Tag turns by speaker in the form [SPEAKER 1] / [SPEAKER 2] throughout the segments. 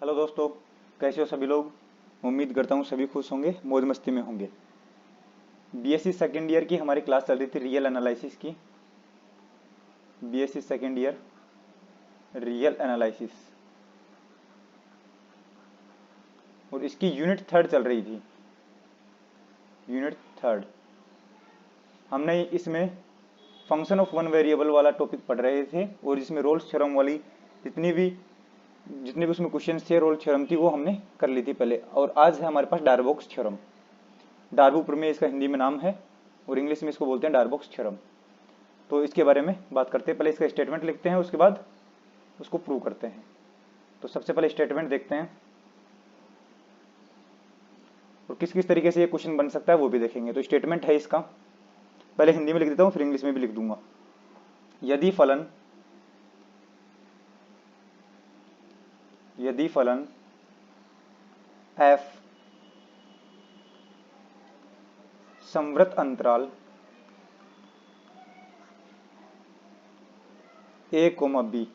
[SPEAKER 1] Hello दोस्तों, कैसे हो सभी लोग। उम्मीद करता हूँ सभी खुश होंगे, मौज मस्ती में होंगे। बीएससी सेकेंड ईयर की हमारी क्लास चल रही थी रियल एनालिसिस की। BSc second year real analysis, और इसकी यूनिट थर्ड चल रही थी। यूनिट थर्ड हमने इसमें फंक्शन ऑफ वन वेरिएबल वाला टॉपिक पढ़ रहे थे, और इसमें रोल्स थ्योरम वाली जितने भी उसमें क्वेश्चन थे, रोल्स थ्योरम थी, वो हमने कर ली थी पहले। और आज है हमारे पास डार्बोक्स थ्योरम। डार्बो प्रमेय इसका हिंदी में नाम है, और इंग्लिश में इसको बोलते हैं डार्बोक्स थ्योरम। तो इसके बारे में बात करते हैं। पहले इसका स्टेटमेंट लिखते हैं, उसके बाद उसको प्रूव करते हैं। तो सबसे पहले स्टेटमेंट देखते हैं, और किस किस तरीके से ये क्वेश्चन बन सकता है वो भी देखेंगे। तो स्टेटमेंट है इसका, पहले हिंदी में लिख देता हूँ, फिर इंग्लिश में भी लिख दूंगा। यदि फलन f संवृत अंतराल a, b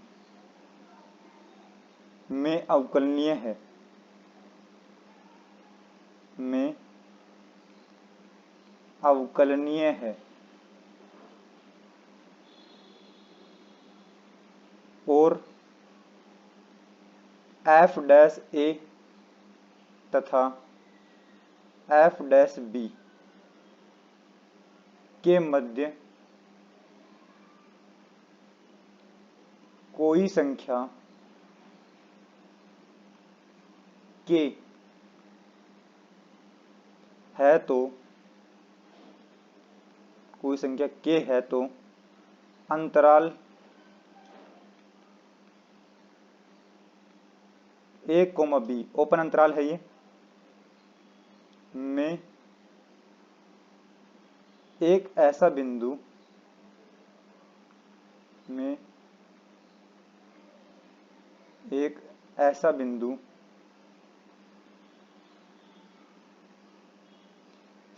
[SPEAKER 1] में अवकलनीय है, और f डैश a तथा f डैश b के मध्य कोई संख्या k है तो अंतराल a, b ओपन अंतराल है ये, में एक ऐसा बिंदु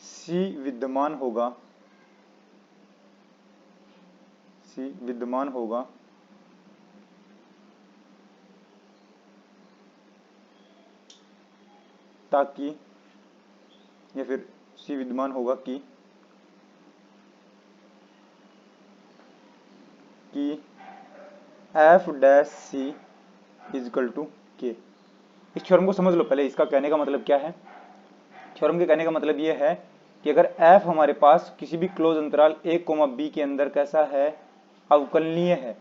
[SPEAKER 1] C विद्यमान होगा ताकि, या फिर C विद्यमान होगा कि f dash C equal to के। इस थ्योरम को समझ लो पहले, इसका कहने का मतलब क्या है। थ्योरम के कहने का मतलब ये है कि अगर f हमारे पास किसी भी क्लोज अंतराल a, b के अंदर कैसा है, अवकलनीय है।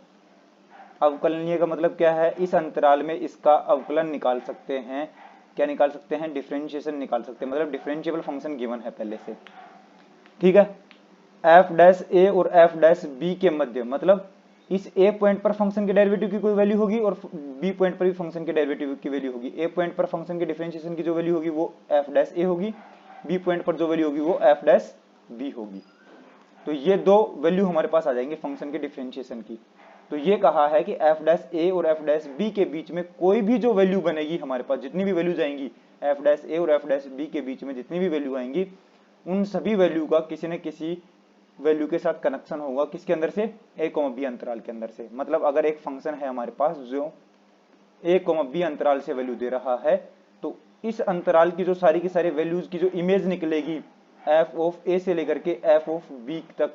[SPEAKER 1] अवकलनीय का मतलब क्या है, इस अंतराल में इसका अवकलन निकाल सकते हैं। क्या निकाल सकते हैं? डिफरेंशिएशन निकाल सकते हैं, मतलब डिफरेंशिएबल फंक्शन गिवन है पहले से। ठीक है, f डैश a और f डैश b के मध्य, मतलब इस a पॉइंट पर फंक्शन के डेरिवेटिव की कोई वैल्यू होगी, और b पॉइंट पर भी फंक्शन के डेरिवेटिव की वैल्यू होगी। a पॉइंट पर फंक्शन के डिफरेंशिएशन की जो वैल्यू होगी वो f डैश a होगी, b पॉइंट पर जो वैल्यू होगी वो f डैश b होगी। तो ये दो वैल्यू हमारे पास आ जाएंगे फंक्शन के डिफरेंशिएशन की। तो ये कहा है कि f डैश a और f डैश b के बीच में कोई भी जो वैल्यू बनेगी, हमारे पास जितनी भी वैल्यू जाएंगी f डैश a और f डैश b के बीच में जितनी भी वैल्यू आएंगी, उन सभी वैल्यू का किसी न किसी वैल्यू के साथ कनेक्शन होगा। किसके अंदर से? a, b अंतराल के अंदर से। मतलब अगर एक फंक्शन है हमारे पास जो a, b अंतराल से वैल्यू दे रहा है, तो इस अंतराल की जो सारी की सारी वैल्यूज की जो इमेज निकलेगी f ऑफ a से लेकर के f ऑफ b तक,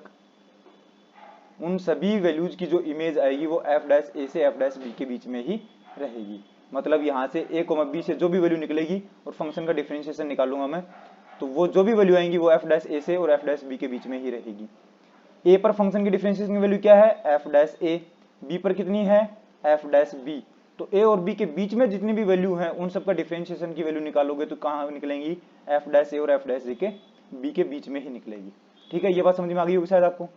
[SPEAKER 1] उन सभी वैल्यूज की जो इमेज आएगी वो f डैश a से f डैश b के बीच में ही रहेगी। मतलब यहाँ से a, b से जो भी वैल्यू निकलेगी और फंक्शन का डिफरेंशिएशन निकालूंगा मैं, तो वो जो भी वैल्यू आएंगी वो f डैश a से और f डैश b के बीच में ही रहेगी। a पर फंक्शन की डिफरेंशिएशन की वैल्यू क्या है? f dash a। b पर कितनी है? f dash b। तो a और b के बीच में जितनी भी वैल्यू है उन सबका डिफरेंशिएशन की वैल्यू निकालोगे तो कहाँ निकलेंगी? f डैश a और f डैश b के बीच में ही निकलेगी। ठीक है, ये बात समझ में आ गई होगी शायद आपको।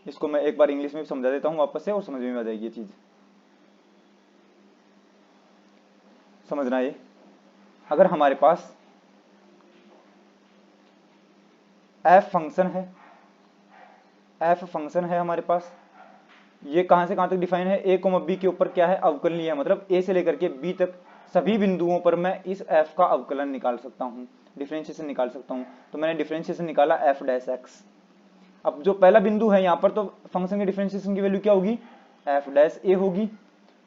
[SPEAKER 1] इसको मैं एक बार इंग्लिश में भी समझा देता हूँ वापस से, और समझ में आ जाएगी ये चीज। समझना ये, अगर हमारे पास f फंक्शन है हमारे पास, ये कहां से कहां तक डिफाइन है? a, b के ऊपर क्या है? अवकलनीय है। मतलब a से लेकर के b तक सभी बिंदुओं पर मैं इस f का अवकलन निकाल सकता हूं, डिफरेंशिएशन निकाल सकता हूं। तो मैंने डिफरेंशिएशन निकाला f डैश x। अब जो पहला बिंदु है यहाँ पर, तो फंक्शन के डिफरेंशिएशन की वैल्यू क्या होगी? f डैश a होगी।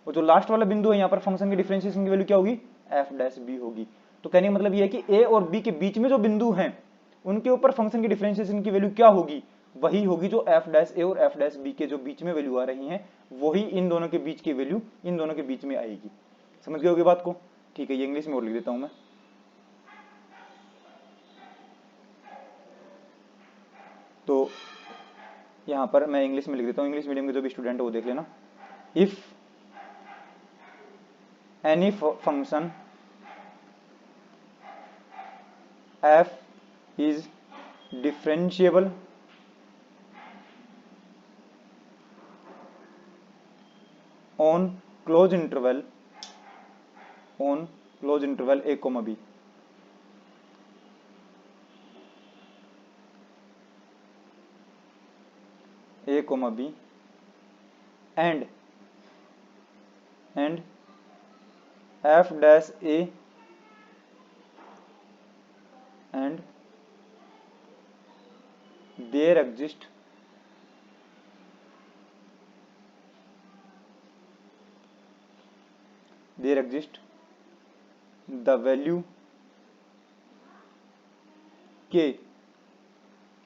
[SPEAKER 1] और जो लास्ट वाला बिंदु है यहाँ पर फंक्शन की डिफरेंशिएशन की वैल्यू क्या होगी, एफ डैश बी होगी। तो कहने का मतलब ये है कि ए और बी के बीच में जो बिंदु हैं उनके ऊपर फंक्शन की डिफरेंशिएशन की वैल्यू क्या होगी, वही होगी जो एफ डैश ए और एफ डैश बी के जो बीच में वैल्यू आ रही हैं, वही इन दोनों के बीच की वैल्यू इन दोनों के बीच में आएगी। समझ गए होगी बात को? ठीक है, ये इंग्लिश में और लिख देता हूं मैं। तो यहां पर मैं इंग्लिश में लिख देता हूं, इंग्लिश मीडियम के जो भी स्टूडेंट है वो देख लेना। If any function f is differentiable on closed interval a comma b, and f dash a and there exist the value k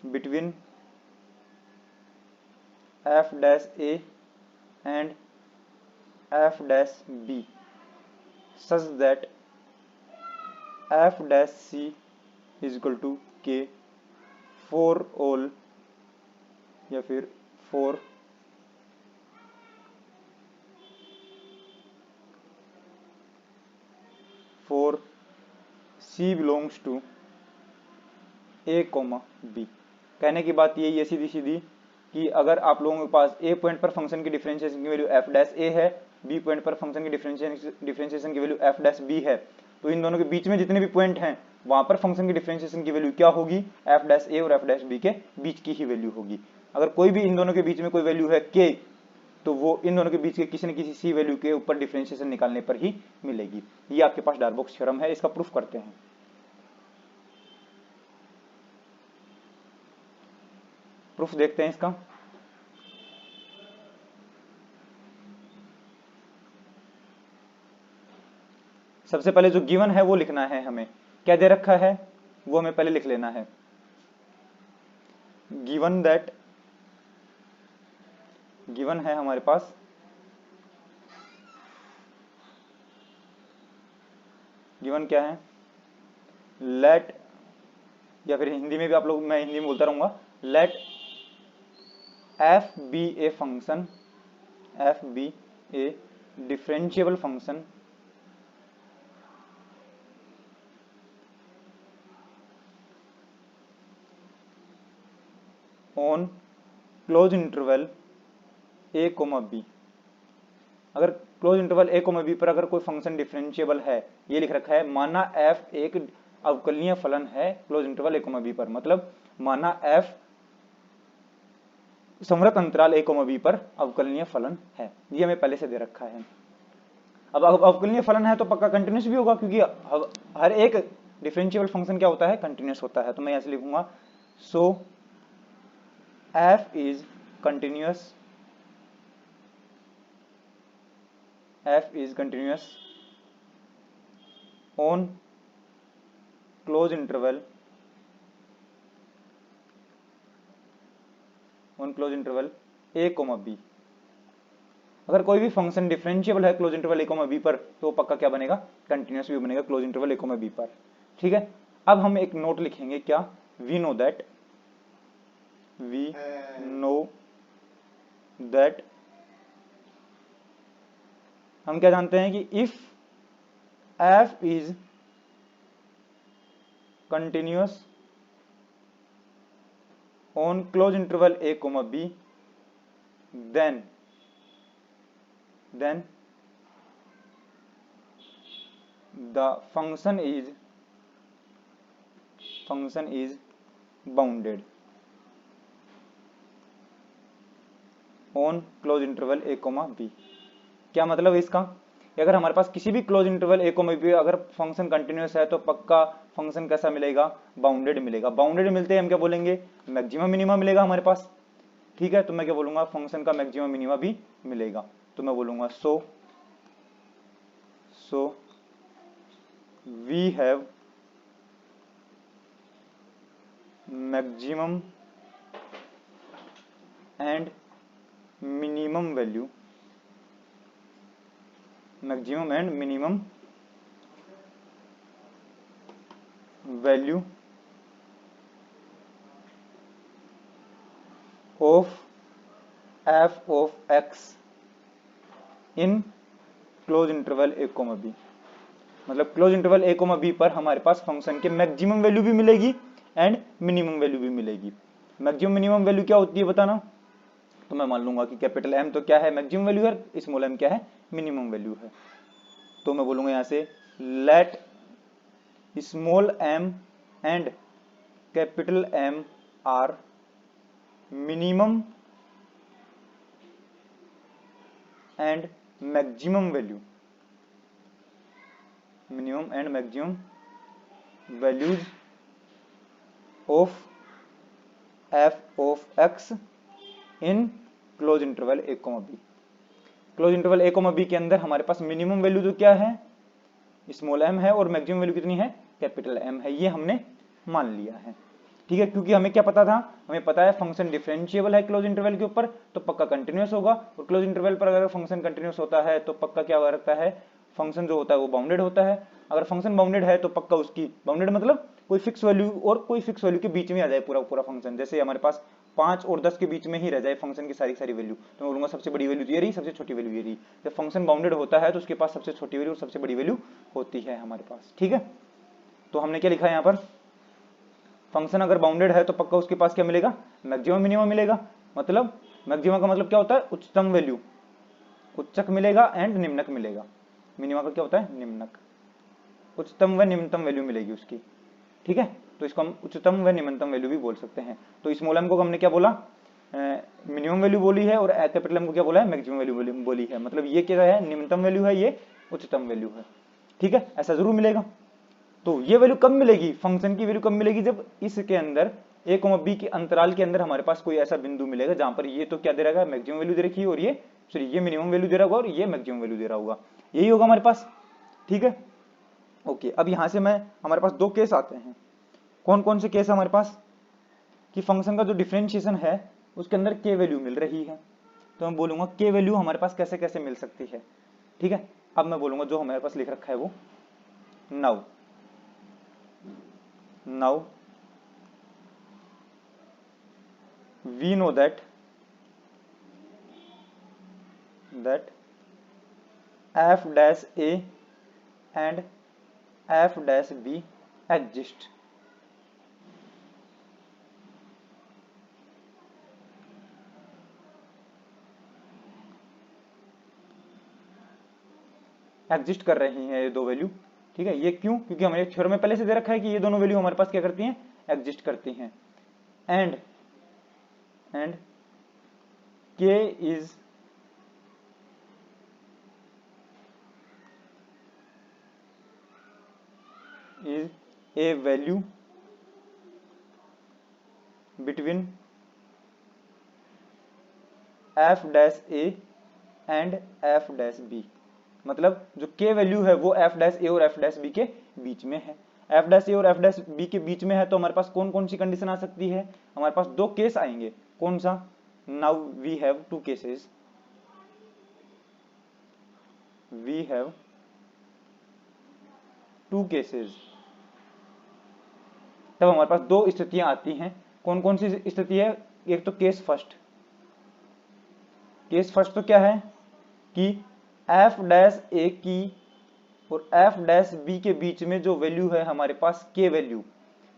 [SPEAKER 1] between f dash a and f dash b such that f dash c is equal to k for all या फिर for c belongs to a, b। कहने की बात यही है सीधी सीधी कि अगर आप लोगों के पास ए पॉइंट पर फंक्शन की डिफरेंशिएशन की वैल्यू एफ डैश ए है, बी पॉइंट पर फंक्शन की डिफरेंशिएशन की वैल्यू एफ डैश बी है, तो इन दोनों के बीच में जितने भी पॉइंट हैं वहां पर फंक्शन की डिफरेंशिएशन की वैल्यू क्या होगी, एफ डैश ए और एफ डैश बी के बीच की ही वैल्यू होगी। अगर कोई भी इन दोनों के बीच में कोई वैल्यू है के, तो वो इन दोनों के बीच के किसी न किसी सी वैल्यू के ऊपर डिफरेंशिएशन निकालने पर ही मिलेगी। ये आपके पास डार्बोक्स थ्योरम है, इसका प्रूफ करते हैं। प्रूफ देखते हैं इसका। सबसे पहले जो गिवन है वो लिखना है हमें, क्या दे रखा है वो हमें पहले लिख लेना है। गिवन है हमारे पास गिवन क्या है, लेट, या फिर हिंदी में भी आप लोग, मैं हिंदी में बोलता रहूंगा, let F be a function, F be a differentiable function on close interval A comma B. अगर close interval A comma B पर अगर कोई फंक्शन डिफरेंशिएबल है, ये लिख रखा है, माना एफ एक अवकलनीय फलन है close interval A comma B पर, मतलब माना एफ संवृत अंतराल ए कोमा बी पर अवकलनीय फलन है, ये हमें पहले से दे रखा है। अब अवकलनीय फलन है तो पक्का कंटिन्यूस भी होगा, क्योंकि हर एक डिफरेंशिएबल फंक्शन क्या होता है, कंटिन्यूस होता है। तो मैं यहां से लिखूंगा सो f is continuous on close interval a, b। अगर कोई भी फंक्शन डिफरेंशिएबल है क्लोज इंटरवल a, b पर, तो पक्का क्या बनेगा, कंटिन्यूस भी बनेगा क्लोज इंटरवल a, b पर। ठीक है, अब हम एक नोट लिखेंगे, क्या, वी नो दैट हम क्या जानते हैं कि if f is continuous on close interval a, b, then the function is bounded on close interval a, b। क्या मतलब है इसका, अगर हमारे पास किसी भी क्लोज इंटरवल a, b अगर फंक्शन कंटिन्यूअस है तो पक्का फंक्शन कैसा मिलेगा, बाउंडेड मिलेगा। बाउंडेड मिलते हैं हम क्या बोलेंगे, मैक्सिमम मिनिमा मिलेगा हमारे पास। ठीक है, तो मैं क्या बोलूंगा, फंक्शन का मैक्सिमम मिनिमा भी मिलेगा। तो मैं बोलूंगा सो so we have maximum and minimum value, maximum and minimum value of f of x in close interval a, b। मतलब क्लोज इंटरवल a, b पर हमारे पास फंक्शन के मैक्सिमम वैल्यू भी मिलेगी एंड मिनिमम वैल्यू भी मिलेगी। मैक्सिमम मिनिमम वैल्यू क्या होती है बताना। तो मैं मान लूंगा कि कैपिटल M तो क्या है, मैक्सिमम वैल्यू है, स्मॉल m क्या है, मिनिमम वैल्यू है। तो मैं बोलूंगा यहां से let small m and capital M are minimum and maximum value, minimum and maximum values of f of x in close interval a, b। Close interval a, b के अंदर हमारे पास मिनिमम वैल्यू तो क्या है, स्मॉल m है, और maximum value कितनी है, कैपिटल M है। ये हमने मान लिया है, ठीक है। क्योंकि हमें क्या पता था, हमें पता है फंक्शन डिफरेंशिएबल है क्लोज इंटरवल के ऊपर, तो पक्का कंटिन्यूअस होगा। और क्लोज इंटरवल पर अगर फंक्शन कंटिन्यूअस होता है तो पक्का क्या रहता है, फंक्शन जो होता है वो बाउंडेड होता है। अगर फंक्शन बाउंडेड है तो पक्का उसकी बाउंडेड मतलब कोई फिक्स वैल्यू और कोई फिक्स वैल्यू के बीच में आ जाए पूरा पूरा फंक्शन। जैसे हमारे पास 5 और 10 के बीच में ही रह जाए फंक्शन की सारी सारी वैल्यू, तो मैं बोलूंगा सबसे बड़ी वैल्यू ये रही, सबसे छोटी वैल्यू ये रही। जब फंक्शन बाउंडेड होता है तो उसके पास सबसे छोटी वैल्यू और सबसे बड़ी वैल्यू होती है हमारे पास, ठीक है। तो हमने क्या लिखा है यहाँ पर, फंक्शन अगर बाउंडेड है तो पक्का उसके पास क्या मिलेगा, मैक्सिमम मिनिमम मिलेगा। मतलब मैक्सिमम का मतलब क्या होता है, उच्चतम वैल्यू, उच्चक मिलेगा एंड निम्नक मिलेगा। मिनिमम का क्या होता है, निम्नक। उच्चतम व निम्नतम वैल्यू मिलेगी उसकी, ठीक है। तो इसको हम उच्चतम व निम्नतम वैल्यू भी बोल सकते हैं। तो स्मॉल m को हमने क्या बोला, मिनिमम वैल्यू बोली है, और कैपिटल M को क्या बोला है, मैक्सिमम वैल्यू बोली है। मतलब ये क्या है, निम्नतम वैल्यू है, ये उच्चतम वैल्यू है, ठीक है। ऐसा जरूर मिलेगा। तो ये वैल्यू कब मिलेगी, फंक्शन की वैल्यू कब मिलेगी, जब इसके अंदर a, b के अंतराल के अंदर हमारे पास कोई ऐसा बिंदु मिलेगा जहां पर ये तो क्या दे रहा है, मैक्सिमम वैल्यू दे रखी है, और ये मिनिमम वैल्यू दे रहा होगा और ये मैक्सिमम वैल्यू दे रहा होगा। यही होगा हमारे पास, ठीक है। ओके, अब यहां से हमारे पास दो केस आते हैं। कौन कौन से केस है हमारे पास, कि फंक्शन का जो डिफरेंशिएशन है उसके अंदर के वैल्यू मिल रही है। तो मैं बोलूंगा के वैल्यू हमारे पास कैसे कैसे मिल सकती है, ठीक है। अब मैं बोलूंगा जो हमारे पास लिख रखा है वो now we know that f dash a and f dash b exist। Exist कर रही हैं ये दो वैल्यू, ठीक है। ये क्यों, क्योंकि हमारे थ्योरम में पहले से दे रखा है कि ये दोनों वैल्यू हमारे पास क्या करती हैं, एग्जिस्ट करती हैं। And k is a value between f dash a and f dash b। मतलब जो k वैल्यू है वो f dash a और f dash b के बीच में है। f dash a और f dash b के बीच में है, तो हमारे पास कौन कौन सी कंडीशन आ सकती है, हमारे पास दो केस आएंगे। कौन सा, now we have two cases, we have two cases. तब हमारे पास दो स्थितियां आती हैं। कौन कौन सी स्थिति है, एक तो केस फर्स्ट। केस फर्स्ट तो क्या है कि f डैश a की और f डैश b के बीच में जो वैल्यू है हमारे पास k वैल्यू।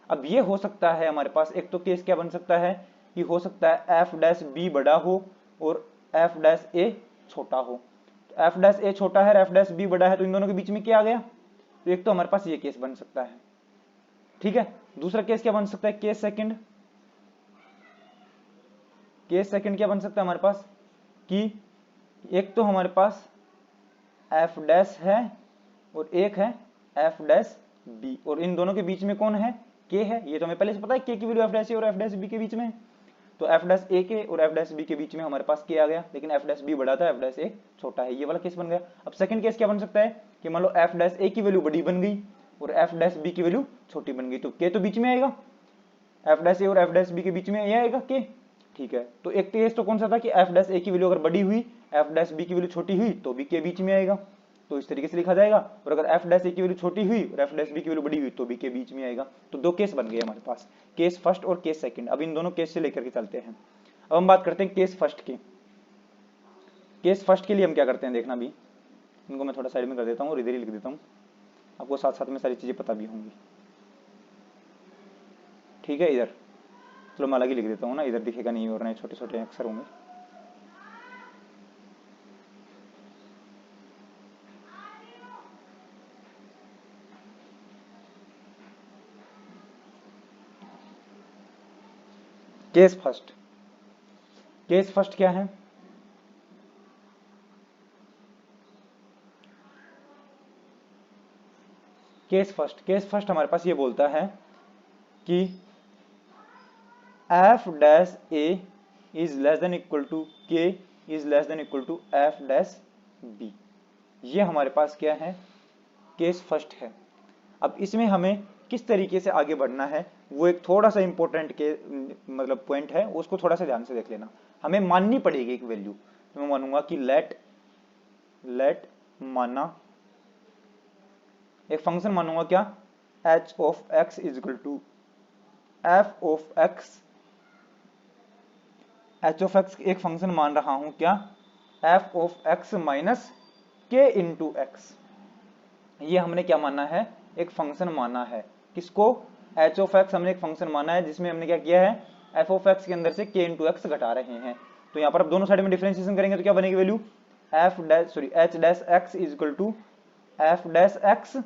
[SPEAKER 1] अब ये हो सकता है हमारे पास, एक तो केस क्या बन सकता है कि हो सकता है f डैश b बड़ा हो और f डैश a छोटा हो। तो f डैश a छोटा है, f डैश b बड़ा है, तो इन दोनों के बीच में क्या आ गया, तो एक तो हमारे पास ये केस बन सकता है, ठीक है। दूसरा केस क्या बन सकता है, केस सेकंड। केस सेकंड क्या बन सकता है हमारे पास, कि एक तो हमारे पास f डैश है और एक है f डैश b, और इन दोनों के बीच में कौन है, k है। ये तो हमें पहले से पता है k की वैल्यू f डैश और f डैश b के बीच में। तो एफ डैश ए के और एफ डैश बी के बीच में हमारे पास के आ गया, लेकिन एफ डैश बी बड़ा था, एफ डैश ए छोटा है, ये वाला केस बन गया। अब सेकंड केस क्या बन सकता है कि मान लो एफ डैश ए की वैल्यू बड़ी बन गई और एफ डैश बी की वैल्यू छोटी बन गई, तो के तो बीच में आएगा, एफ डैश ए और एफ डैश बी के बीच में ये आएगा के, ठीक है। तो एक केस तो कौन सा था कि एफ डैश ए की वैल्यू अगर बड़ी हुई, एफ डैश बी की वैल्यू छोटी हुई तो भी के बीच में आएगा, तो इस तरीके से लिखा जाएगा। और अगर एफ डैश ए की वैल्यू छोटी हुई और एफ डैश बी की वैल्यू बड़ी हुई तो भी के बीच में आएगा। तो दो केस बन गए हमारे पास, केस फर्स्ट और केस सेकंड। अब इन दोनों केस से लेकर के चलते हैं। अब हम बात करते हैं केस फर्स्ट की। केस फर्स्ट के लिए हम क्या करते हैं देखना, भी इनको मैं थोड़ा साइड में कर देता हूँ और इधर ही लिख देता हूँ, आपको साथ साथ में सारी चीजें पता भी होंगी, ठीक है। इधर चलो मैं अलग ही लिख देता हूँ ना, इधर दिखेगा नहीं और नहीं छोटे छोटे अक्षर होंगे। केस फर्स्ट, केस फर्स्ट क्या है, केस फर्स्ट हमारे पास ये बोलता है कि F dash A is less than equal to K is less than equal to F dash B. ये हमारे पास क्या है, केस फर्स्ट है। अब इसमें हमें किस तरीके से आगे बढ़ना है वो एक थोड़ा सा इंपॉर्टेंट के मतलब पॉइंट है, उसको थोड़ा सा ध्यान से देख लेना। हमें माननी पड़ेगी एक वैल्यू, तो मैं मानूंगा कि लेट माना एक फंक्शन मानूंगा क्या, H of X is equal to F of X. H of X एक फंक्शन मान रहा हूं क्या, F of X minus K into X. ये हमने क्या माना है, एक फंक्शन माना है। किसको, एच ऑफ एक्स हमने एक फंक्शन माना है जिसमें हमने क्या किया है, एफ ऑफ एक्स के अंदर से के इंटू एक्स घटा रहे हैं। तो यहाँ पर अब दोनों साइड में डिफरेंशिएशन करेंगे तो क्या बनेगी value, F dash sorry H dash X is equal to F dash X,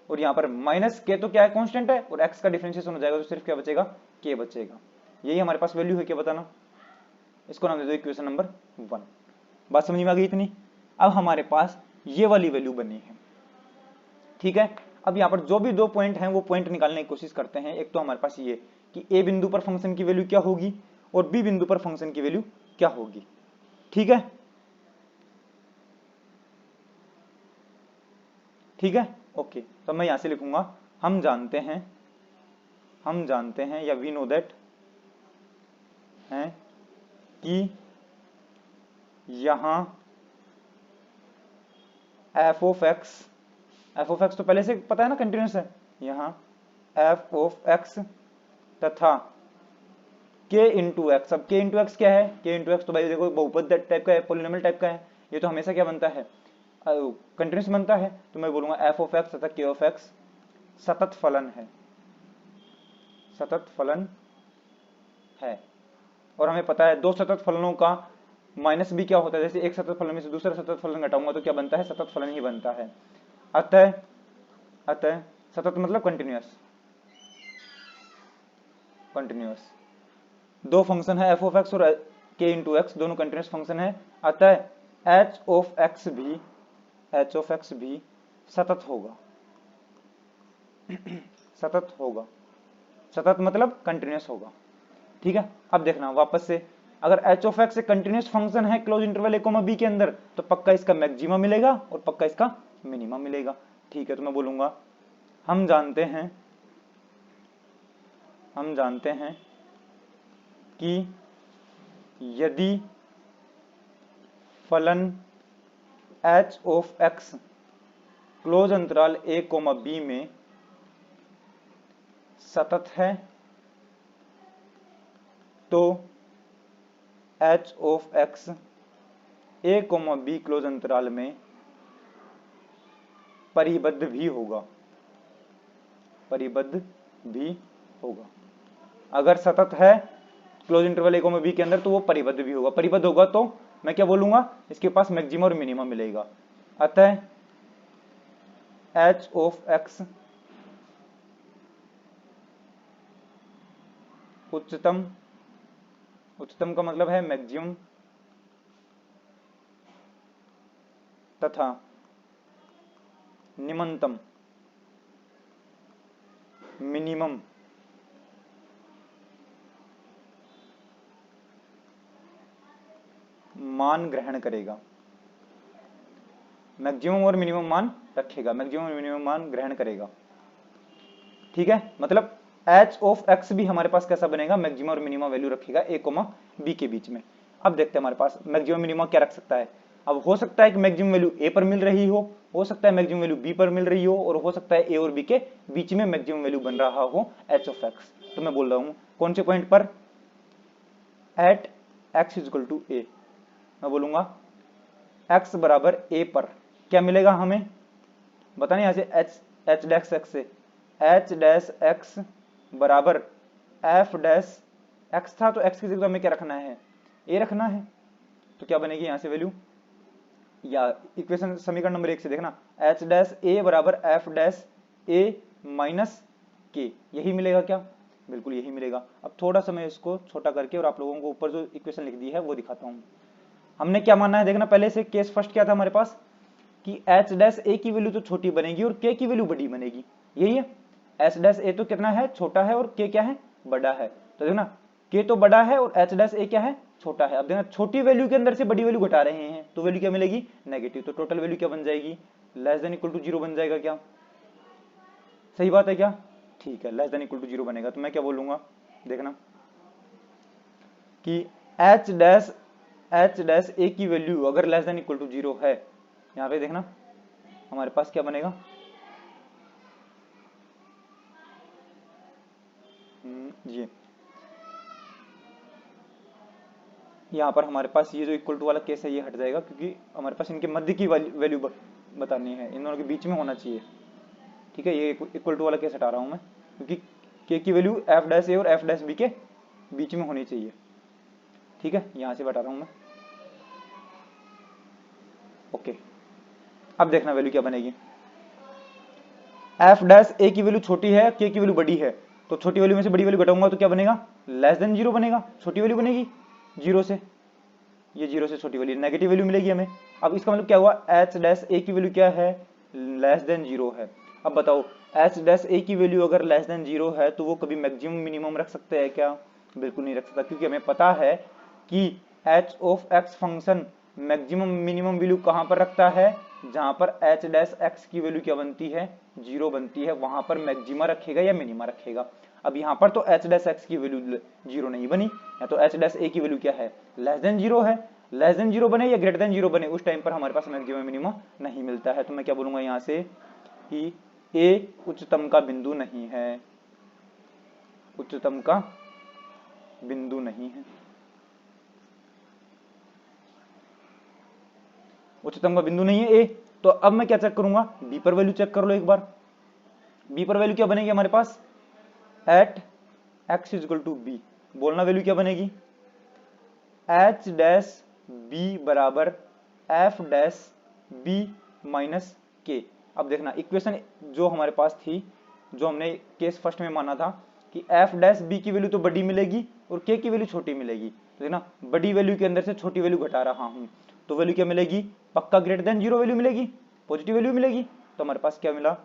[SPEAKER 1] और यहाँ पर माइनस के तो क्या है कांस्टेंट है, और एक्स का डिफरेंशिएशन हो जाएगा तो सिर्फ क्या बचेगा, के बचेगा। यही हमारे पास वैल्यू है, क्या बताना, इसको नाम दे दो इक्वेशन नंबर 1। बात समझ में आ गई इतनी। अब हमारे पास ये वाली वैल्यू बनी है, ठीक है। अब यहाँ पर जो भी दो पॉइंट हैं वो पॉइंट निकालने की कोशिश करते हैं। एक तो हमारे पास ये कि ए बिंदु पर फंक्शन की वैल्यू क्या होगी और बी बिंदु पर फंक्शन की वैल्यू क्या होगी, ठीक है, ठीक है, ओके। तो मैं यहां से लिखूंगा, हम जानते हैं या वी नो दैट है कि यहां एफ ऑफ एक्स तो पहले से पता है ना, कंटिन्यूस है। यहां एफ ऑफ एक्स तथा के इंटू एक्स। अब के इंटू एक्स क्या है, के इंटू एक्स तो भाई देखो बहुपद टाइप का है, पोलिनोमियल टाइप का है, ये तो हमेशा क्या बनता है, कंटिन्यूस बनता है। तो मैं बोलूंगा एफ ऑफ एक्स तथा के ऑफ एक्स सतत फलन है। और हमें पता है दो सतत फलनों का माइनस भी क्या होता है, जैसे एक सतत फलन में से दूसरा सतत फलन घटाऊंगा तो क्या बनता है, सतत फलन ही बनता है। अतः सतत मतलब कंटिन्यूअस। दो फंक्शन है एफ ऑफ एक्स और के इंटू एक्स, दोनों कंटिन्यूअस फंक्शन है। अतः एच ऑफ एक्स भी सतत होगा सतत मतलब कंटिन्यूअस होगा, ठीक है। अब देखना वापस से, अगर एच ऑफ एक्स एक कंटिन्यूअस फंक्शन है क्लोज इंटरवल a, b के अंदर, तो पक्का इसका मैक्सिमा मिलेगा और पक्का इसका मिनिमा मिलेगा, ठीक है। तो मैं बोलूंगा हम जानते हैं कि यदि फलन एच ऑफ एक्स क्लोज अंतराल a, b में सतत है तो H of x a, b close अंतराल में परिबद्ध भी होगा। अगर सतत है क्लोज इंटरवल a, b के अंदर तो वो परिबद्ध भी होगा। परिबद्ध होगा तो मैं क्या बोलूंगा, इसके पास मैक्सिमम और मिनिमम मिलेगा। अतः एच ऑफ एक्स उच्चतम का मतलब है मैक्सिमम तथा निम्नतम मिनिमम मान ग्रहण करेगा, मैक्सिमम और मिनिमम मान रखेगा, मैक्सिमम और मिनिमम मान ग्रहण करेगा। ठीक है, मतलब एच ऑफ एक्स भी हमारे पास कैसा बनेगा, मैक्सिमम और मिनिमम वैल्यू रखेगा ए कोमा बी के बीच में। अब देखते हैं हमारे पास मैक्सिमम मिनिमम क्या रख सकता है। अब हो सकता है कि मैक्सिमम वैल्यू ए पर मिल रही हो सकता है मैक्सिमम वैल्यू बी पर मिल रही हो, और हो सकता है ए और बी के बीच में मैक्सिमम वैल्यू बन रहा हो एच ऑफ एक्स। तो मैं बोल रहा हूं कौन से पॉइंट पर, एट एक्स इक्वल टू ए, मैं बोलूंगा एक्स बराबर ए पर क्या मिलेगा हमें, बताने यहां से एच डैश एक्स से, एच डैश एक्स बराबर एफ डैश एक्स था, तो एक्स की जगह हमें क्या रखना है, ए रखना है। तो क्या बनेगी यहां से वैल्यू, या इक्वेशन समीकरण नंबर 1 से देखना, एच डैश ए बराबर एफ डैश ए माइनस के, यही मिलेगा क्या, बिल्कुल यही मिलेगा। अब थोड़ा सा मैं इसको छोटा करके और आप लोगों को ऊपर जो इक्वेशन लिख दी है वो दिखाता हूं। हमने क्या मानना है देखना, पहले से केस फर्स्ट क्या था हमारे पास कि एच डैश ए की वैल्यू तो छोटी बनेगी और के की वैल्यू बड़ी बनेगी, यही है। एच डैश ए तो कितना है, छोटा है, और के क्या है, बड़ा है। तो देखना के तो बड़ा है और एच डैश ए क्या है, छोटा है। अब देखना छोटी वैल्यू के अंदर से बड़ी वैल्यू घटा रहे हैं तो वैल्यू क्या मिलेगी, नेगेटिव। तो टोटल वैल्यू क्या बन जाएगी, लेस देन इक्वल टू 0 बन जाएगा। क्या सही बात है क्या, ठीक है, लेस देन इक्वल टू 0 बनेगा। तो मैं क्या बोलूंगा देखना कि एच डैश ए की वैल्यू अगर लेस देन इक्वल टू 0 है, यहां पे देखना हमारे पास क्या बनेगा, ये यहाँ पर हमारे पास ये जो इक्वल टू वाला केस है ये हट जाएगा, क्योंकि हमारे पास इनके मध्य की वैल्यू बतानी है, इन दोनों के बीच में होना चाहिए। ठीक है, ये इक्वल टू वाला केस हटा रहा हूं मैं, क्योंकि के की वैल्यू एफ डैश ए और एफ डैश बी के बीच में होनी चाहिए। ठीक है, यहां से बता रहा हूं मैं। ओके, अब देखना वैल्यू क्या बनेगी, एफ डैश ए की वैल्यू छोटी है, के की वैल्यू बड़ी है, तो छोटी वैल्यू में से बड़ी वैल्यू घटाऊंगा तो क्या बनेगा, लेस देन 0 बनेगा। छोटी वैल्यू बनेगी 0 से, ये 0 से छोटी वैल्यू नेगेटिव वैल्यू मिलेगी हमें। अब इसका मतलब क्या हुआ, एच डैश ए की वैल्यू क्या है, लेस देन 0 है। अब बताओ एच डैश ए की वैल्यू अगर लेस देन 0 है तो वो कभी मैक्सिमम मिनिमम रख सकते हैं क्या, बिल्कुल नहीं रख सकता, क्योंकि हमें पता है कि H of x function maximum minimum value कहां पर रखता है, जहां पर एच डैश एक्स की वैल्यू क्या बनती है, 0 बनती है, वहां पर मैक्सिमा रखेगा या मिनिमा रखेगा। अब यहां पर तो एच डैश एक्स की वैल्यू 0 नहीं बनी, या तो एच डैश ए की वैल्यू क्या है, लेस देन 0 है। लेस देन 0 बने या ग्रेटर देन 0 बने, उस टाइम पर हमारे पास मैक्सिमम मिनिमम नहीं मिलता है। तो मैं क्या बोलूंगा यहां से कि ए उच्चतम का बिंदु नहीं है, उच्चतम का बिंदु नहीं है, उच्चतम का बिंदु नहीं है ए। तो अब मैं क्या चेक करूंगा, बी पर वैल्यू चेक कर लो एक बार। बी पर वैल्यू क्या बनेगी हमारे पास, at X is equal to B, बोलना वैल्यू क्या बनेगी, एच डैश बी बराबर F dash B minus K. अब देखना इक्वेशन जो हमारे पास थी, जो हमने केस फर्स्ट में माना था कि एफ डैश बी की वैल्यू तो बड़ी मिलेगी और के की वैल्यू छोटी मिलेगी, तो देखना बड़ी वैल्यू के अंदर से छोटी वैल्यू घटा रहा हूं, तो वैल्यू क्या मिलेगी, पक्का ग्रेटर देन 0 वैल्यू मिलेगी, पॉजिटिव वैल्यू मिलेगी। तो हमारे पास क्या मिला,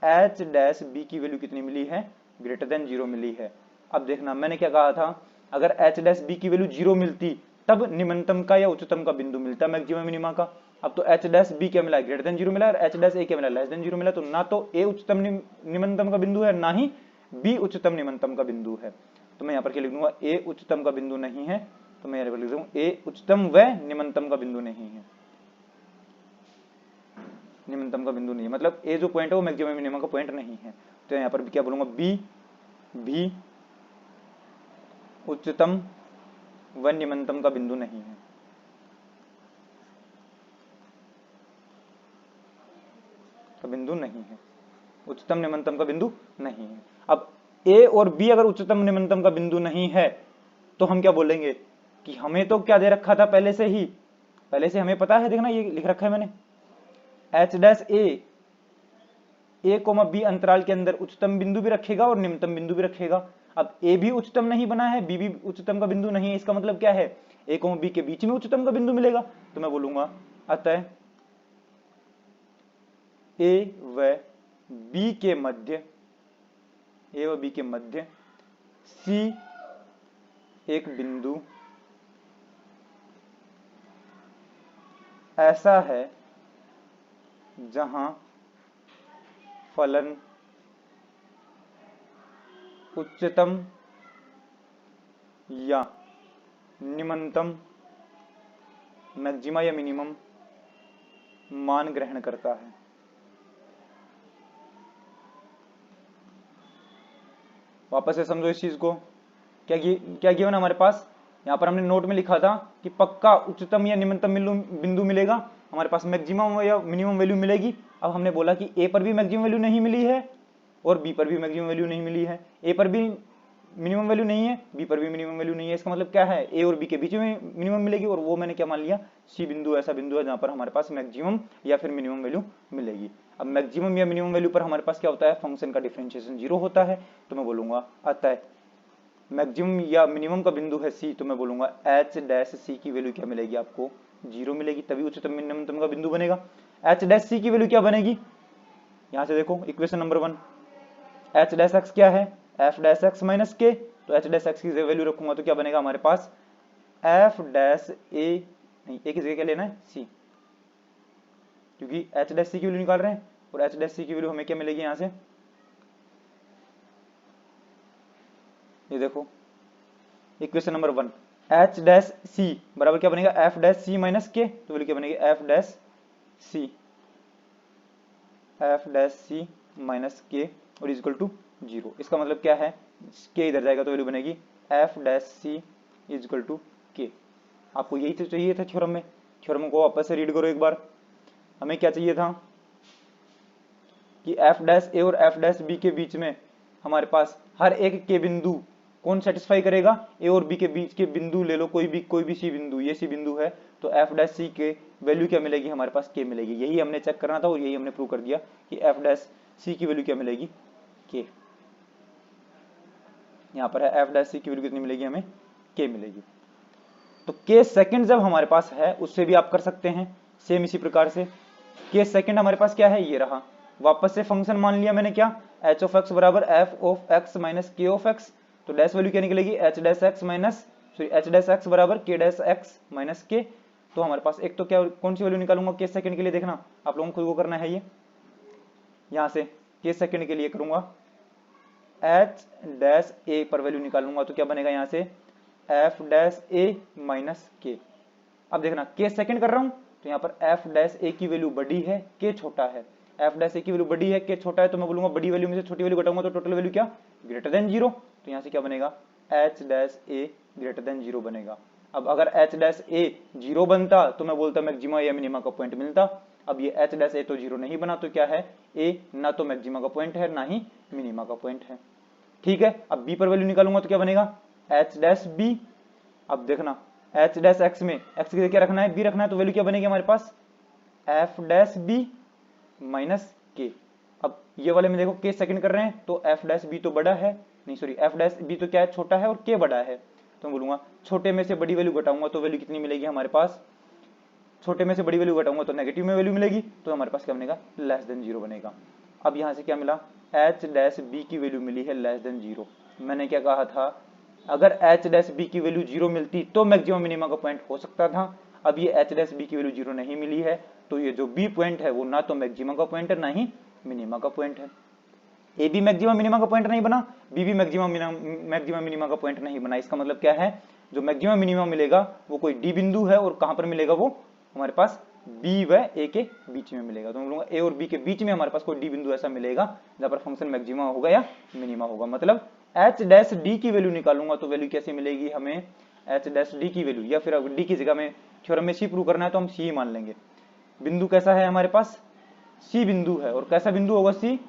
[SPEAKER 1] एच डैश बी की वैल्यू कितनी मिली है, ग्रेटर देन 0 मिली है। अब देखना मैंने क्या कहा था, अगर एच डैश बी की वैल्यू 0 मिलती तब निम्नतम का या उच्चतम का बिंदु मिलता मैक्सिमम मिनिमा का। अब तो एच डैश बी क्या मिला, ग्रेटर देन 0 मिला, और एच डैश ए क्या मिला, लेस देन 0 मिला। तो ना तो ए उच्चतम निम्नतम का बिंदु है, ना ही बी उच्चतम निम्नतम का बिंदु है। तो मैं यहाँ पर क्या लिख दूंगा, ए उच्चतम का बिंदु नहीं है, तो मैं यहाँ पर लिख दूंगा ए उच्चतम व निम्नतम का बिंदु नहीं है, निम्नतम का बिंदु नहीं है, मतलब ए जो पॉइंट है वो मैक्सिमम मिनिमम का पॉइंट नहीं है। तो यहाँ पर क्या बोलूंगा, बी भी उच्चतम व निम्नतम का बिंदु नहीं है, का बिंदु नहीं है, उच्चतम निम्नतम का बिंदु नहीं है। अब ए और बी अगर उच्चतम निम्नतम का बिंदु नहीं है तो हम क्या बोलेंगे कि हमें तो क्या दे रखा था पहले से ही, पहले से हमें पता है, देखना ये लिख रखा है मैंने, एच डैश ए कोमा बी अंतराल के अंदर उच्चतम बिंदु भी रखेगा और निम्नतम बिंदु भी रखेगा। अब ए भी उच्चतम नहीं बना है, बी भी उच्चतम का बिंदु नहीं है, इसका मतलब क्या है, ए कोमा बी के बीच में उच्चतम का बिंदु मिलेगा। तो मैं बोलूंगा अतः ए व बी के मध्य, ए व बी के मध्य सी एक बिंदु ऐसा है जहां फलन उच्चतम या निम्नतम मैक्सिमा या मिनिमम मान ग्रहण करता है। वापस से समझो इस चीज को। क्या गिवन हमारे पास, यहां पर हमने नोट में लिखा था कि पक्का उच्चतम या निम्नतम बिंदु मिलेगा, हमारे पास मैक्सिमम या मिनिमम वैल्यू मिलेगी। अब हमने बोला कि ए पर भी मैक्सिमम वैल्यू नहीं मिली है और बी पर भी मैक्सिमम वैल्यू नहीं मिली है। ए पर भी मिनिमम वैल्यू नहीं है, बी पर भी मिनिमम वैल्यू नहीं है। इसका मतलब क्या है, ए और बी के बीच में मिनिमम मिलेगी, और वो मैंने क्या मान लिया, सी बिंदु ऐसा बिंदु है जहां पर हमारे पास मैक्सिमम या फिर मिनिमम वैल्यू मिलेगी। अब मैक्सिमम या मिनिमम वैल्यू पर हमारे पास क्या होता है, फंक्शन का डिफरेंशिएशन 0 होता है। तो मैं बोलूंगा अतः मैक्सिमम या मिनिमम का बिंदु है सी, तो मैं बोलूंगा एच डैश सी की वैल्यू क्या मिलेगी, आपको 0 मिलेगी, तभी उच्चतम निम्नतम का बिंदु बनेगा। एच डैश सी की वैल्यू क्या बनेगी, यहां से देखो equation number 1, H dash x क्या है, एफ डैश एक्स माइनस के, तो एच डैश एक्स की वैल्यू रखूंगा तो क्या बनेगा हमारे पास, एफ डैश ए, नहीं ए की जगह क्या लेना है, सी, क्योंकि एच डैश सी की वैल्यू निकाल रहे हैं, और एच डैश सी की वैल्यू हमें क्या मिलेगी यहां से, ये देखो equation number 1, H dash C बराबर क्या बनेगा, एफ डैश सी माइनस के, तो वैल्यू क्या बनेगी, एफ डैश सी, एफ डैश सी माइनस के और इक्वल टू 0। इसका मतलब क्या है, के इधर जाएगा तो वैल्यू बनेगी F dash C equal to K. आपको यही तो चाहिए था थ्योरम में। थ्योरम को वापस से रीड करो एक बार। हमें क्या चाहिए था कि एफ डैश ए और एफ डैश बी के बीच में हमारे पास हर एक के बिंदु कौन सेटिस्फाई करेगा, ए और बी के बीच के बिंदु ले लो, कोई भी सी बिंदु, ये सी बिंदु है, तो एफ डैश सी के वैल्यू क्या मिलेगी, हमारे पास के मिलेगी। यही हमने चेक करना था और यही हमने प्रूव कर दिया कि एफ डैश सी की वैल्यू क्या मिलेगी, के। यहां पर है एफ डैश सी की वैल्यू कितनी मिलेगी, हमें के मिलेगी। तो के सेकंड जब हमारे पास है, उससे भी आप कर सकते हैं सेम इसी प्रकार से। के सेकंड हमारे पास क्या है, ये रहा, वापस से फंक्शन मान लिया मैंने क्या, एच ऑफ एक्स बराबर एफ ऑफ एक्स माइनस के ऑफ एक्स, तो डैश वैल्यू क्या निकलेगी, H dash x minus sorry H dash x बराबर के डैश एक्स माइनस के। तो हमारे पास एक तो क्या, कौन सी वैल्यू निकालूंगा के सेकंड के लिए, देखना आप लोगों को खुद को करना है। ये यहां से के सेकंड के लिए करूंगा एच डैश ए पर वैल्यू निकालूंगा तो क्या बनेगा, यहां से एफ डैश ए माइनस के। अब देखना के सेकंड कर रहा हूं तो यहाँ पर एफ डैश ए की वैल्यू बड़ी है, के छोटा है, एफ डैश ए की वैल्यू बड़ी है, के छोटा है, तो मैं बोलूंगा बड़ी वैल्यू में से छोटी वैल्यू घटाऊंगा तो टोटल वैल्यू क्या, ग्रेटर देन 0। तो यहाँ से क्या बनेगा, एच डैश ए ग्रेटर देन 0 बनेगा। अब अगर एच डैश ए 0 बनता तो मैं बोलता मैक्सिमा या मिनिमा का पॉइंट मिलता। अब ये एच डैश ए तो 0 नहीं बना, तो क्या है, ए ना तो मैक्सिमा का पॉइंट है ना ही मिनिमा का पॉइंट है। ठीक है, अब बी पर वैल्यू निकालूंगा तो क्या बनेगा, एच डैश बी। अब देखना एच डैश एक्स में एक्स की जगह क्या रखना है, बी रखना है, तो वैल्यू क्या बनेगी हमारे पास, F dash B minus K. अब ये वाले में देखो के सेकंड कर रहे हैं तो एफ डैश बी तो बड़ा है, नहीं सॉरी एफ डैश बी तो क्या है, छोटा है, और के बड़ा है, तो मैं बोलूंगा छोटे में से बड़ी वैल्यू घटाऊंगा तो वैल्यू कितनी मिलेगी हमारे पास, छोटे में से बड़ी वैल्यू घटाऊंगा तो नेगेटिव में वैल्यू मिलेगी, तो हमारे पास क्या बनेगा, लेस देन 0 बनेगा। अब यहां से क्या मिला, एच डैश बी की वैल्यू मिली है लेस देन 0। मैंने क्या कहा था, अगर एच डैश बी की वैल्यू 0 मिलती तो मैक्सिमम मिनिमम का पॉइंट हो सकता था। अब ये एच डैश बी की वैल्यू 0 नहीं मिली है, तो ये जो बी पॉइंट है वो ना तो मैक्सिमम का पॉइंट है ना ही मिनिमम का पॉइंट है। ए भी मैक्सिमम मिनिमम का पॉइंट नहीं बना, बी भी मैक्सिमम मिनिमम का पॉइंट नहीं बना। इसका मतलब क्या है, जो मैक्सिमम मिनिमम मिलेगा वो कोई डी बिंदु है, और कहां पर मिलेगा, वो हमारे पास बी व ए के बीच में मिलेगा। तो मैं बोलूंगा ए और बी के बीच में हमारे पास कोई डी बिंदु ऐसा मिलेगा जहां पर फंक्शन मैक्सिमम होगा या मिनिमा होगा। मतलब एच डैश डी की वैल्यू निकालूंगा तो वैल्यू कैसी मिलेगी हमें, एच डैश डी की वैल्यू, या फिर अगर डी की जगह में थ्योरम में सी प्रूव करना है तो हम सी ही मान लेंगे। बिंदु कैसा है हमारे पास, सी बिंदु है, और कैसा बिंदु होगा सी,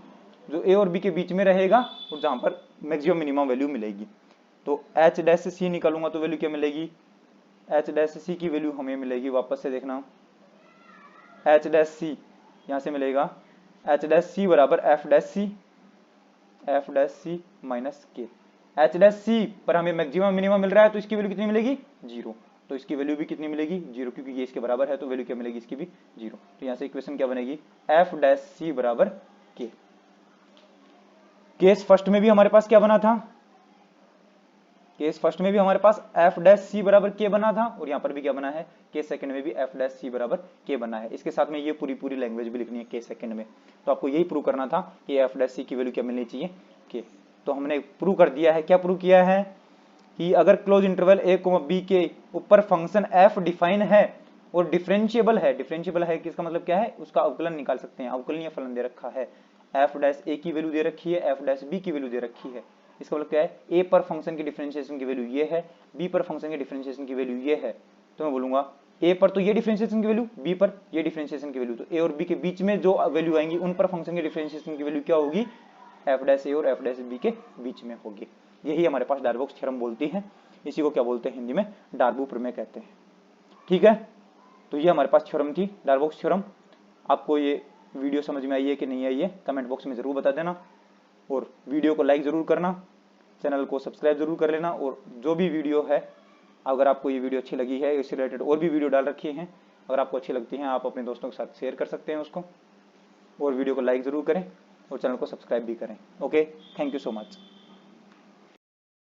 [SPEAKER 1] जो ए और बी के बीच में रहेगा और जहां पर मैक्सिमम मिनिमम वैल्यू मिलेगी। तो एच डैश सी निकालूंगा तो वैल्यू क्या मिलेगी, एच डैश सी की वैल्यू हमें मिलेगी, वापस से देखना एच डैश सी यहां से मिलेगा, एच डैश सी बराबर एफ डैश सी माइनस के। एच डैश सी पर हमें मैक्सिमम मिनिमम मिल रहा है तो इसकी वैल्यू कितनी मिलेगी, 0। तो इसकी वैल्यू भी कितनी मिलेगी, 0, क्योंकि ये इसके बराबर है तो वैल्यू क्या मिलेगी इसकी भी 0। तो यहां से इक्वेशन क्या बनेगी, एफ डैश सी बराबर के। केस फर्स्ट में भी हमारे पास क्या बना था, केस फर्स्ट में भी हमारे पास एफ डैश सी बराबर के बना था और यहाँ पर भी क्या बना है, केस सेकंड में भी एफ डैश सी बराबर के बना है। इसके साथ में ये पूरी लैंग्वेज भी लिखनी है केस सेकंड में। तो आपको यही प्रूव करना था कि एफ डैश सी की वैल्यू क्या मिलनी चाहिए, के। तो हमने प्रूव कर दिया है। क्या प्रूव किया है कि अगर क्लोज इंटरवल ए बी के ऊपर फंक्शन एफ डिफाइन है और डिफरेंशिएबल है कि इसका मतलब क्या है, उसका अवकलन निकाल सकते हैं। अवकलनीय फलन दे रखा है, एफ डैश ए की वैल्यू दे रखी है, एफ डैश बी की वैल्यू दे रखी है। इसका मतलब क्या है, ए पर फंक्शन की डिफरेंशिएशन की वैल्यू ये है, बी पर फंक्शन की डिफरेंशिएशन की वैल्यू ये है। तो मैं बोलूंगा ए पर तो ये डिफरेंशिएशन की वैल्यू, बी पर ये डिफरेंशिएशन की वैल्यू। तो ए और बी के बीच में जो वैल्यू आएंगी उन पर फंक्शन की डिफरेंशिएशन की वैल्यू क्या होगी, एफ डैश ए और एफ डैश बी के बीच में होगी। यही हमारे पास डार्बोक्स थ्योरम बोलती है। इसी को क्या बोलते हैं हिंदी में, डार्बो प्रमेय कहते हैं। ठीक है, तो ये हमारे पास थ्योरम थी, डार्बोक्स थ्योरम। आपको ये वीडियो समझ में आई है कि नहीं आई है, कमेंट बॉक्स में जरूर बता देना और वीडियो को लाइक जरूर करना, चैनल को सब्सक्राइब जरूर कर लेना। और जो भी वीडियो है, अगर आपको ये वीडियो अच्छी लगी है, इससे रिलेटेड और भी वीडियो डाल रखी हैं, अगर आपको अच्छी लगती हैं आप अपने दोस्तों के साथ शेयर कर सकते हैं उसको, और वीडियो को लाइक जरूर करें और चैनल को सब्सक्राइब भी करें। Okay, thank you so much.